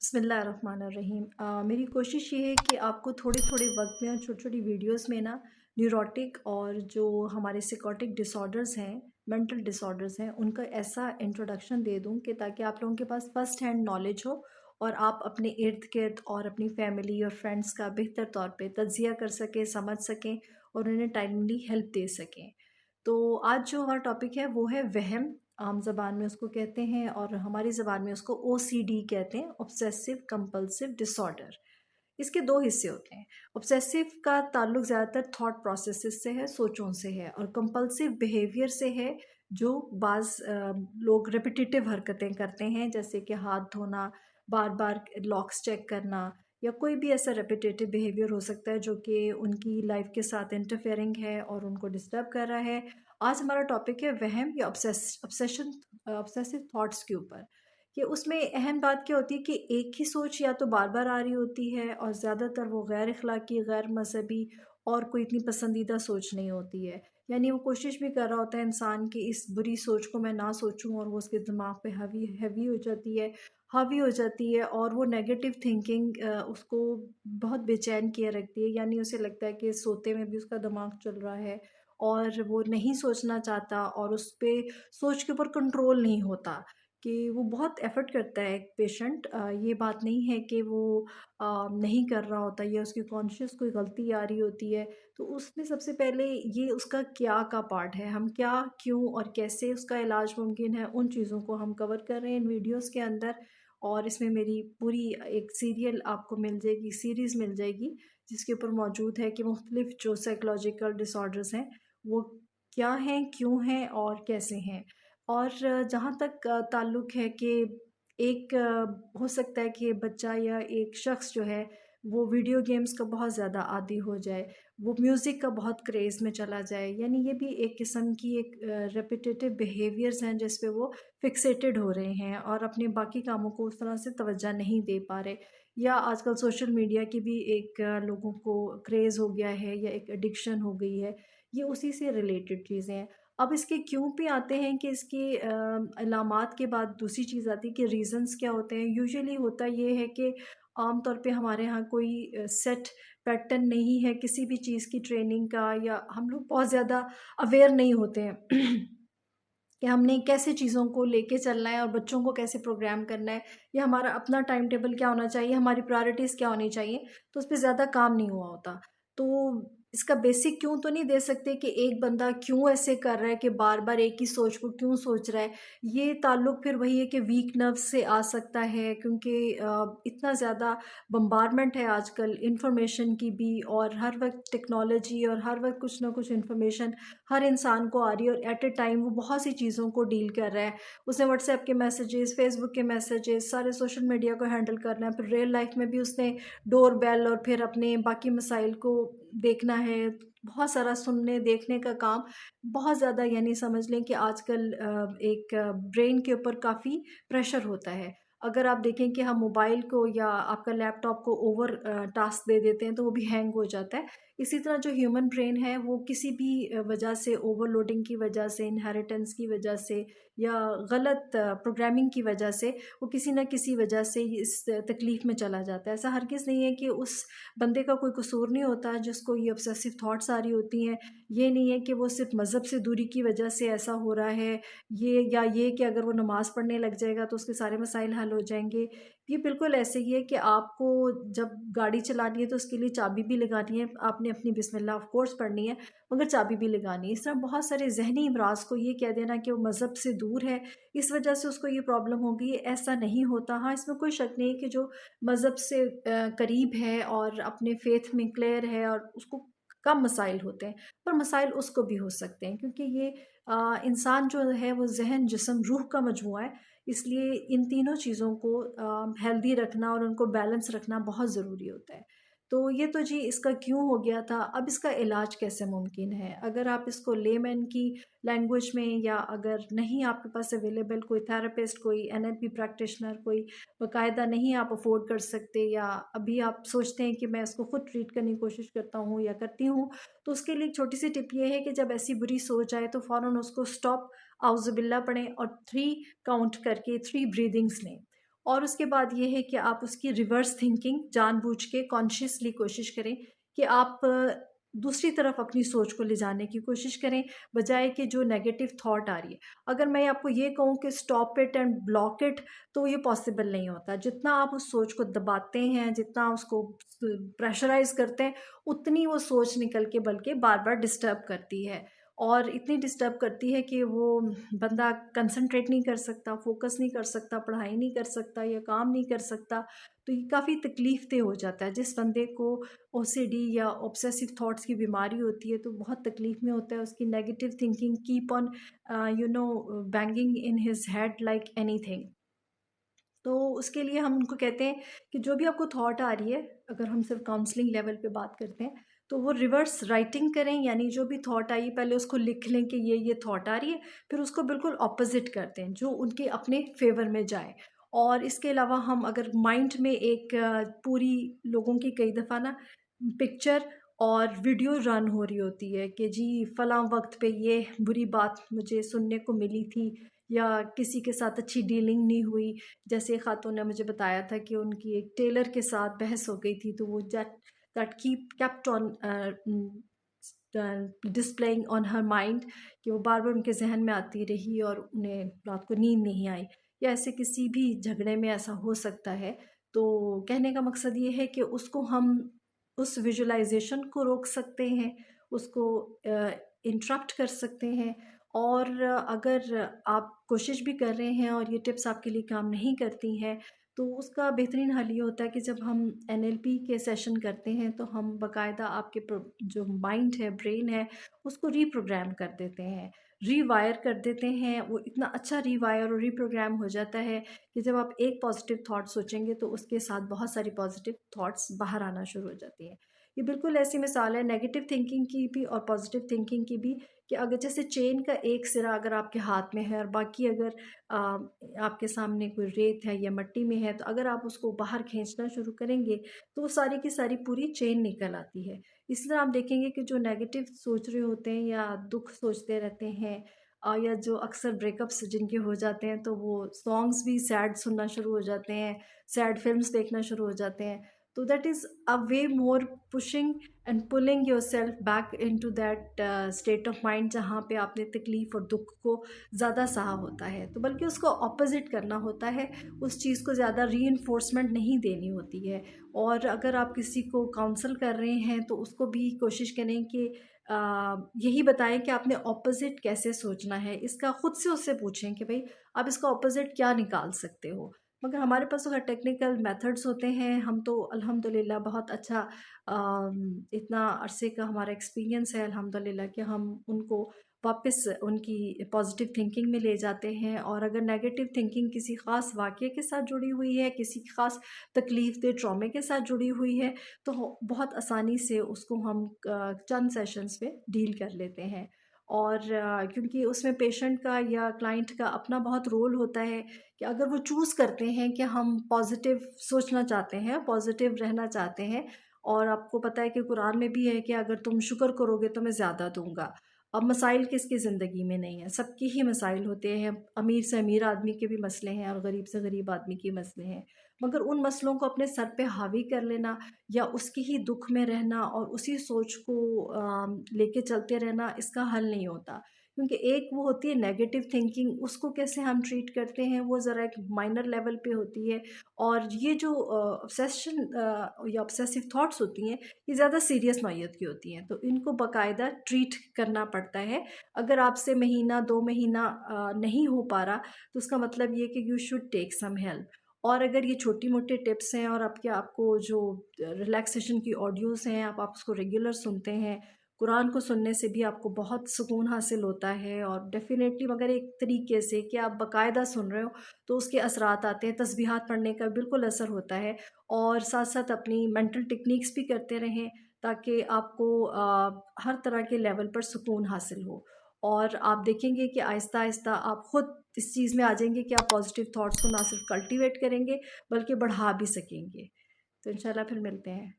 बिस्मिल्लाहिर्रहमानिर्रहीम। मेरी कोशिश ये है कि आपको थोड़े-थोड़े वक़्त में और छोटी-छोटी वीडियोज़ में ना न्यूरोटिक और जो हमारे साइकोटिक डिसऑर्डर्स हैं, मेंटल डिसऑर्डर्स हैं, उनका ऐसा इंट्रोडक्शन दे दूँ कि ताकि आप लोगों के पास फ़र्स्ट हैंड नॉलेज हो और आप अपने इर्द-गिर्द और अपनी फैमिली और फ्रेंड्स का बेहतर तौर पे तज़किया कर सकें, समझ सकें और उन्हें टाइमली हेल्प दे सकें। तो आज जो हमारा टॉपिक है वो है वहम। आम ज़बान में उसको कहते हैं और हमारी ज़बान में उसको ओसीडी कहते हैं, ऑब्सेसिव कंपल्सिव डिसऑर्डर। इसके दो हिस्से होते हैं। ऑब्सेसिव का ताल्लुक ज़्यादातर थॉट प्रोसेसेस से है, सोचों से है, और कंपल्सिव बिहेवियर से है जो बाज़ लोग रिपिटिटिव हरकतें करते हैं, जैसे कि हाथ धोना, बार बार लॉक्स चेक करना, या कोई भी ऐसा रेपिटेटिव बिहेवियर हो सकता है जो कि उनकी लाइफ के साथ इंटरफेयरिंग है और उनको डिस्टर्ब कर रहा है। आज हमारा टॉपिक है वहम या ऑब्सेसिव थॉट्स के ऊपर। कि उसमें अहम बात क्या होती है कि एक ही सोच या तो बार बार आ रही होती है और ज़्यादातर वो गैर अखलाकी, गैर मजहबी और कोई इतनी पसंदीदा सोच नहीं होती है। यानी वो कोशिश भी कर रहा होता है इंसान कि इस बुरी सोच को मैं ना सोचूं, और वो उसके दिमाग पे हावी हैवी हो जाती है, हावी हो जाती है, और वो नेगेटिव थिंकिंग उसको बहुत बेचैन किए रखती है। यानी उसे लगता है कि सोते में भी उसका दिमाग चल रहा है और वो नहीं सोचना चाहता, और उस पे सोच के ऊपर कंट्रोल नहीं होता। कि वो बहुत एफ़र्ट करता है एक पेशेंट, ये बात नहीं है कि वो नहीं कर रहा होता या उसकी कॉन्शियस कोई गलती आ रही होती है। तो उसमें सबसे पहले ये उसका क्या का पार्ट है, हम क्या, क्यों और कैसे उसका इलाज मुमकिन है, उन चीज़ों को हम कवर कर रहे हैं इन वीडियोज़ के अंदर। और इसमें मेरी पूरी एक सीरियल आपको मिल जाएगी, सीरीज़ मिल जाएगी, जिसके ऊपर मौजूद है कि मुख्तलिफ़ जो साइकोलॉजिकल डिसऑर्डर्स हैं, वो क्या हैं, क्यों हैं और कैसे हैं। और जहाँ तक ताल्लुक़ है कि एक हो सकता है कि बच्चा या एक शख़्स जो है वो वीडियो गेम्स का बहुत ज़्यादा आदी हो जाए, वो म्यूज़िक का बहुत क्रेज़ में चला जाए। यानी ये भी एक किस्म की एक रेपिटेटिव बिहेवियर्स हैं जिस पे वो फ़िक्सेटेड हो रहे हैं और अपने बाकी कामों को उस तरह से तवज्जो नहीं दे पा रहे। या आजकल सोशल मीडिया की भी एक लोगों को क्रेज़ हो गया है या एक एडिक्शन हो गई है। ये उसी से रिलेटेड चीज़ें हैं। अब इसके क्यों पे आते हैं कि इसकी अलामात के बाद दूसरी चीज़ आती है कि रीज़न्स क्या होते हैं। यूजुअली होता ये है कि आम तौर पे हमारे यहाँ कोई सेट पैटर्न नहीं है किसी भी चीज़ की ट्रेनिंग का, या हम लोग बहुत ज़्यादा अवेयर नहीं होते हैं कि हमने कैसे चीज़ों को लेके चलना है और बच्चों को कैसे प्रोग्राम करना है, या हमारा अपना टाइम टेबल क्या होना चाहिए, हमारी प्रायोरिटीज़ क्या होनी चाहिए, तो उस पे ज़्यादा काम नहीं हुआ होता। तो इसका बेसिक क्यों तो नहीं दे सकते कि एक बंदा क्यों ऐसे कर रहा है, कि बार-बार एक ही सोच को क्यों सोच रहा है। ये ताल्लुक फिर वही है कि वीक नर्व्स से आ सकता है, क्योंकि इतना ज़्यादा बम्बारमेंट है आजकल इन्फॉर्मेशन की भी, और हर वक़्त टेक्नोलॉजी और हर वक़्त कुछ ना कुछ इन्फॉर्मेशन हर इंसान को आ रही है, और एट ए टाइम वो बहुत सी चीज़ों को डील कर रहा है। उसने व्हाट्सएप के मैसेजेस, फेसबुक के मैसेजेस, सारे सोशल मीडिया को हैंडल करना है, फिर रियल लाइफ में भी उसने डोर बेल और फिर अपने बाकी मसाइल को देखना है। बहुत सारा सुनने देखने का काम बहुत ज़्यादा, यानी समझ लें कि आजकल एक ब्रेन के ऊपर काफ़ी प्रेशर होता है। अगर आप देखें कि हम मोबाइल को या आपका लैपटॉप को ओवर टास्क दे देते हैं तो वो भी हैंग हो जाता है। इसी तरह जो ह्यूमन ब्रेन है वो किसी भी वजह से, ओवरलोडिंग की वजह से, इनहेरिटेंस की वजह से, या गलत प्रोग्रामिंग की वजह से, वो किसी न किसी वजह से इस तकलीफ़ में चला जाता है। ऐसा हरगिज़ नहीं है कि उस बंदे का कोई कसूर नहीं होता जिसको ये ऑब्सेसिव थॉट्स आ रही होती हैं। ये नहीं है कि वो सिर्फ़ मज़हब से दूरी की वजह से ऐसा हो रहा है, या ये कि अगर वो नमाज़ पढ़ने लग जाएगा तो उसके सारे मसाइल हल हो जाएँगे। ये बिल्कुल ऐसे ही है कि आपको जब गाड़ी चलानी है तो उसके लिए चाबी भी लगानी है, आपने अपनी बिस्मिल्लाह ऑफ कोर्स पढ़नी है, मगर चाबी भी लगानी है। इस तरह बहुत सारे ज़हनी अमराज़ को ये कह देना कि वो मज़हब से दूर है, इस वजह से उसको ये प्रॉब्लम हो गई है, ऐसा नहीं होता। हाँ, इसमें कोई शक नहीं है कि जो मज़हब से करीब है और अपने फ़ेथ में क्लियर है और उसको कम मसाइल होते हैं, पर मसाइल उसको भी हो सकते हैं, क्योंकि ये इंसान जो है वो ज़हन, जिस्म, रूह का मजमूआ है। इसलिए इन तीनों चीज़ों को हेल्दी रखना और उनको बैलेंस रखना बहुत ज़रूरी होता है। तो ये तो जी इसका क्यों हो गया था। अब इसका इलाज कैसे मुमकिन है? अगर आप इसको लेमैन की लैंग्वेज में, या अगर नहीं आपके पास अवेलेबल कोई थेरेपिस्ट, कोई एनएलपी प्रैक्टिशनर, कोई बाकायदा नहीं आप अफ़ोर्ड कर सकते, या अभी आप सोचते हैं कि मैं इसको खुद ट्रीट करने की कोशिश करता हूँ या करती हूँ, तो उसके लिए एक छोटी-सी टिप ये है कि जब ऐसी बुरी सोच आए तो फ़ौरन उसको स्टॉप, औज़ुबिल्लाह पढ़ें और 3 काउंट करके 3 ब्रीदिंग्स लें। और उसके बाद ये है कि आप उसकी रिवर्स थिंकिंग जानबूझ के कॉन्शियसली कोशिश करें कि आप दूसरी तरफ अपनी सोच को ले जाने की कोशिश करें, बजाय कि जो नेगेटिव थॉट आ रही है। अगर मैं आपको ये कहूँ कि stop it and block it, तो ये पॉसिबल नहीं होता। जितना आप उस सोच को दबाते हैं, जितना उसको प्रेशराइज करते हैं, उतनी वो सोच निकल के बल्कि बार बार डिस्टर्ब करती है, और इतनी डिस्टर्ब करती है कि वो बंदा कंसंट्रेट नहीं कर सकता, फोकस नहीं कर सकता, पढ़ाई नहीं कर सकता या काम नहीं कर सकता। तो ये काफ़ी तकलीफ दे हो जाता है। जिस बंदे को ओसीडी या ऑब्सेसिव थॉट्स की बीमारी होती है तो बहुत तकलीफ में होता है। उसकी negative thinking keep on banging in his head like anything. तो उसके लिए हम उनको कहते हैं कि जो भी आपको थॉट आ रही है, अगर हम सिर्फ काउंसलिंग लेवल पे बात करते हैं, तो वो रिवर्स राइटिंग करें, यानी जो भी थॉट आई पहले उसको लिख लें कि ये थॉट आ रही है, फिर उसको बिल्कुल ऑपोजिट कर दें जो उनके अपने फेवर में जाए। और इसके अलावा हम अगर माइंड में एक पूरी लोगों की कई दफ़ा ना पिक्चर और वीडियो रन हो रही होती है कि जी फ़लाँ वक्त पे ये बुरी बात मुझे सुनने को मिली थी, या किसी के साथ अच्छी डीलिंग नहीं हुई। जैसे खातून ने मुझे बताया था कि उनकी एक टेलर के साथ बहस हो गई थी, तो वो that keep kept on displaying on her mind, कि वो बार बार उनके जहन में आती रही और उन्हें रात को नींद नहीं आई, या ऐसे किसी भी झगड़े में ऐसा हो सकता है। तो कहने का मकसद ये है कि उसको हम उस विजुअलाइजेशन को रोक सकते हैं, उसको इंटरप्ट कर सकते हैं। और अगर आप कोशिश भी कर रहे हैं और ये टिप्स आपके लिए काम नहीं करती हैं, तो उसका बेहतरीन हल ये होता है कि जब हम एनएलपी के सेशन करते हैं तो हम बाकायदा आपके जो माइंड है, ब्रेन है, उसको रीप्रोग्राम कर देते हैं, रीवायर कर देते हैं। वो इतना अच्छा रीवायर और रीप्रोग्राम हो जाता है कि जब आप एक पॉजिटिव थॉट सोचेंगे तो उसके साथ बहुत सारी पॉजिटिव थॉट्स बाहर आना शुरू हो जाती हैं। ये बिल्कुल ऐसी मिसाल है नेगेटिव थिंकिंग की भी और पॉजिटिव थिंकिंग की भी, कि अगर जैसे चेन का एक सिरा अगर आपके हाथ में है और बाकी अगर आपके सामने कोई रेत है या मिट्टी में है, तो अगर आप उसको बाहर खींचना शुरू करेंगे तो वो सारी की सारी पूरी चेन निकल आती है। इसी तरह आप देखेंगे कि जो नेगेटिव सोच रहे होते हैं या दुख सोचते रहते हैं, या जो अक्सर ब्रेकअप्स जिनके हो जाते हैं तो वो सॉन्ग्स भी सैड सुनना शुरू हो जाते हैं, सैड फिल्म्स देखना शुरू हो जाते हैं। तो that is a way more pushing and pulling yourself back into that state of mind जहाँ पे आपने तकलीफ़ और दुख को ज़्यादा सहा होता है। तो बल्कि उसको ऑपोजिट करना होता है, उस चीज़ को ज़्यादा रीइंफोर्समेंट नहीं देनी होती है। और अगर आप किसी को काउंसल कर रहे हैं तो उसको भी कोशिश करें कि यही बताएं कि आपने ऑपोजिट कैसे सोचना है। इसका ख़ुद से उससे पूछें कि भाई आप इसका ऑपोजिट क्या निकाल सकते हो। मगर हमारे पास तो खैर टेक्निकल मेथड्स होते हैं, हम तो अल्हम्दुलिल्लाह बहुत अच्छा इतना अरसे का हमारा एक्सपीरियंस है अल्हम्दुलिल्लाह कि हम उनको वापस उनकी पॉजिटिव थिंकिंग में ले जाते हैं। और अगर नेगेटिव थिंकिंग किसी ख़ास वाक़ये के साथ जुड़ी हुई है, किसी ख़ास तकलीफ़ दे ट्रॉमे के साथ जुड़ी हुई है, तो बहुत आसानी से उसको हम चंद सेशंस में डील कर लेते हैं। और क्योंकि उसमें पेशेंट का या क्लाइंट का अपना बहुत रोल होता है, कि अगर वो चूज़ करते हैं कि हम पॉजिटिव सोचना चाहते हैं, पॉजिटिव रहना चाहते हैं। और आपको पता है कि कुरान में भी है कि अगर तुम शुक्र करोगे तो मैं ज़्यादा दूंगा। अब मसाइल किसकी ज़िंदगी में नहीं है, सबकी ही मसाइल होते हैं। अमीर से अमीर आदमी के भी मसले हैं और गरीब से गरीब आदमी के मसले हैं। मगर उन मसलों को अपने सर पे हावी कर लेना, या उसके ही दुख में रहना और उसी सोच को लेके चलते रहना, इसका हल नहीं होता। क्योंकि एक वो होती है नेगेटिव थिंकिंग, उसको कैसे हम ट्रीट करते हैं वो ज़रा एक माइनर लेवल पे होती है। और ये जो ऑब्सेशन या ऑब्सेसिव थॉट्स होती हैं, ये ज़्यादा सीरियस नौइयत की होती हैं, तो इनको बाकायदा ट्रीट करना पड़ता है। अगर आपसे महीना 2 महीना नहीं हो पा रहा, तो उसका मतलब ये कि you should take some help. और अगर ये छोटी मोटे टिप्स हैं और आपको जो रिलैक्सेशन की ऑडियोज़ हैं, आप उसको रेगुलर सुनते हैं, कुरान को सुनने से भी आपको बहुत सुकून हासिल होता है। और डेफ़िनेटली मगर एक तरीके से कि आप बाकायदा सुन रहे हो तो उसके असरात आते हैं। तस्बीहात पढ़ने का बिल्कुल असर होता है। और साथ-साथ अपनी मेंटल टेक्निक्स भी करते रहें, ताकि आपको हर तरह के लेवल पर सुकून हासिल हो। और आप देखेंगे कि आहिस्ता-आहिस्ता आप ख़ुद इस चीज़ में आ जाएँगे कि आप पॉज़िटिव थॉट्स को ना सिर्फ कल्टीवेट करेंगे बल्कि बढ़ा भी सकेंगे। तो इंशाल्लाह फिर मिलते हैं।